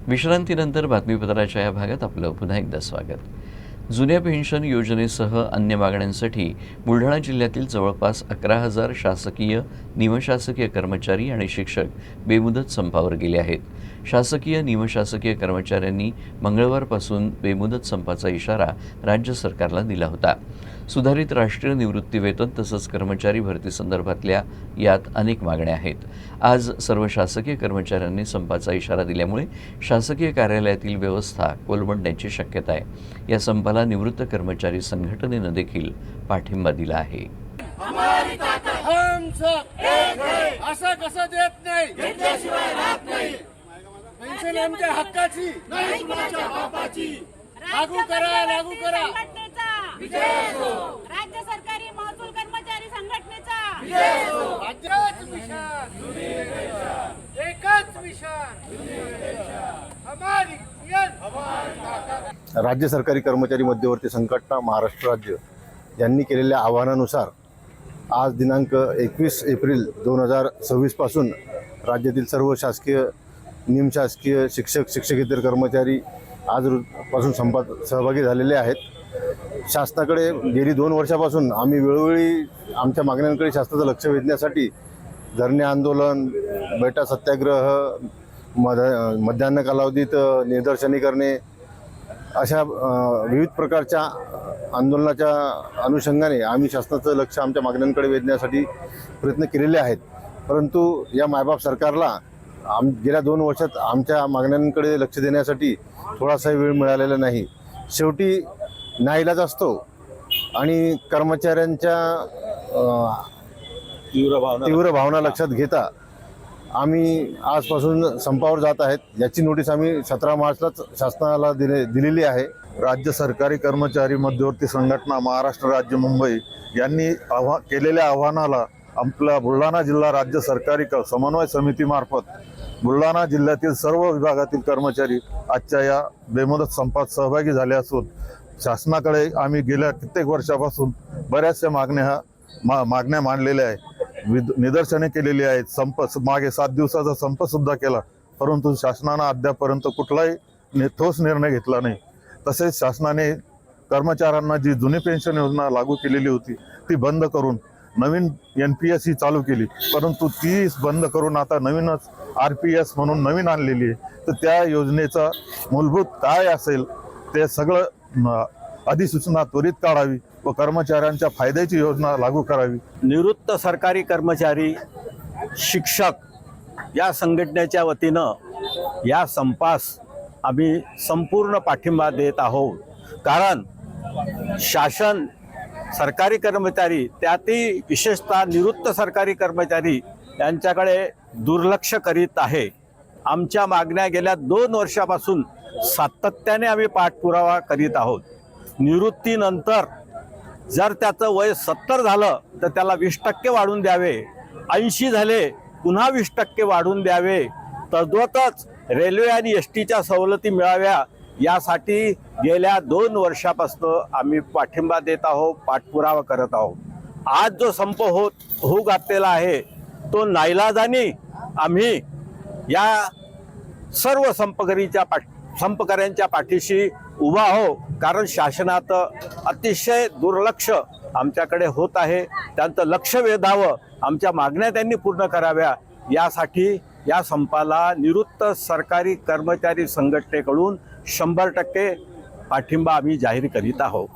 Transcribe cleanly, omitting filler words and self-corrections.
विश्रांतीनंतर बातमीपत्राच्या या भागात आपलं पुन्हा एकदा स्वागत। जुन्या पेन्शन योजनेसह अन्य मागण्यांसाठी बुलढाणा जिल्ह्यातील जवळपास 11,000 शासकीय, निमशासकीय कर्मचारी आणि शिक्षक बेमुदत संपावर गेले आहेत। शासकीय, निमशासकीय कर्मचाऱ्यांनी मंगळवारपासून बेमुदत संपाचा इशारा राज्य सरकारला दिला होता। सुधारित राष्ट्रीय निवृत्ती वेतन तसंच कर्मचारी भरती संदर्भातल्या यात अनेक मागण्या आहेत। आज सर्व शासकीय कर्मचाऱ्यांनी संपाचा इशारा दिल्यामुळे शासकीय कार्यालयातील व्यवस्था कोलमडण्याची शक्यता आहे। या संपाला निवृत्त कर्मचारी संघटनेनं देखील पाठिंबा दिला आहे। असं कसं देत नाही, घेतल्याशिवाय राहत नाही। पेन्शन आमच्या हक्काची नाही, कुणाच्या बापाची। लागू करा, लागू करा। राज्य सरकारी महसूल कर्मचारी संघटनेचा एकच मिशन, एकच मिशन, हमारी राज्य सरकारी कर्मचारी मध्यवर्ती संघटना महाराष्ट्र राज्य यांनी केलेल्या आवाहनानुसार आज दिनांक 21 एप्रिल 2026 पासून राज्यातील सर्व शासकीय, निमशासकीय, शिक्षक, शिक्षकेतर कर्मचारी आजपासून संपात सहभागी झालेले आहेत। शासनाकडे गेली 2 वर्षापासून आम्ही वेळोवेळी आमच्या मागण्यांकडे शासनाचं लक्ष वेधण्यासाठी धरणे आंदोलन, बेटा सत्याग्रह, मध्यान्ह कालावधीत निदर्शने करणे अशा विविध प्रकारच्या आंदोलनाच्या अनुषंगाने आम्ही शासनाचं लक्ष आमच्या मागण्यांकडे वेधण्यासाठी प्रयत्न केलेले आहेत। परंतु या मायबाप सरकारला गेल्या 2 वर्षात आमच्या मागण्यांकडे लक्ष देण्यासाठी थोडासा वेळ मिळालेला नाही। शेवटी नाईलाज असतो आणि कर्मचाऱ्यांच्या तीव्र भावना लक्षात घेता आम्ही आजपासून संपावर जात आहेत। याची नोटीस आम्ही 17 मार्चलाच शासनाला दिलेली आहे। राज्य सरकारी कर्मचारी मध्यवर्ती संघटना महाराष्ट्र राज्य मुंबई यांनी केलेल्या आव्हानाला आपला बुलढाणा जिल्हा राज्य सरकारी समन्वय समितीमार्फत बुलढाणा जिल्ह्यातील सर्व विभागातील कर्मचारी आजच्या या बेमुदत संपात सहभागी झाले असून शासनाकडे आम्ही गेल्या कित्येक वर्षापासून बऱ्याचशा मागण्या मांडलेल्या आहेत, निदर्शने केलेली आहेत। मागे 7 दिवसाचा संप सुद्धा केला, परंतु शासनानं अद्यापर्यंत कुठलाही ठोस निर्णय घेतला नाही। तसेच शासनाने कर्मचाऱ्यांना जी जुनी पेन्शन योजना लागू केलेली होती ती बंद करून नवीन NPS ही चालू केली, परंतु ती बंद करून आता नवीनच RPS म्हणून नवीन आणलेली आहे। तर त्या योजनेचा मूलभूत काय असेल ते सगळं अधिसूचना त्वरित काढावी व कर्मचाऱ्यांच्या फायद्याची योजना लागू करावी। निवृत्त सरकारी कर्मचारी, शिक्षक या संघटनेच्या वतीनं या संपास आम्ही संपूर्ण पाठिंबा देत आहोत। कारण शासन सरकारी कर्मचारी, त्यातही विशेषतः निवृत्त सरकारी कर्मचारी यांच्याकडे दुर्लक्ष करीत आहे। आमच्या मागण्या गेल्या 2 वर्षापासून सातत्याने आम्ही पाठपुरावा करीत आहोत। निवृत्तीनंतर जर त्याचं वय 70 झालं तर त्याला 20% वाढवून द्यावे, 80 झाले पुन्हा 20% वाढवून द्यावे, तद्वतच रेल्वे आणि STच्या सवलती मिळाव्या यासाठी गेल्या 2 वर्षापासून आम्ही पाठिंबा देत आहोत, पाठपुरावा करत आहोत। आज जो संप होऊ घातलेला आहे तो नाईलाजाने आम्ही या सर्व संपकऱ्यांच्या पाठीशी उभा आहो। कारण शासनात अतिशय दुर्लक्ष आमच्याकडे होत आहे, त्यांचं लक्ष वेधावं, आमच्या मागण्या त्यांनी पूर्ण कराव्या यासाठी या संपाला निवृत्त सरकारी कर्मचारी संघटनेकडून 100% पाठिंबा आम्ही जाहीर करीत आहोत।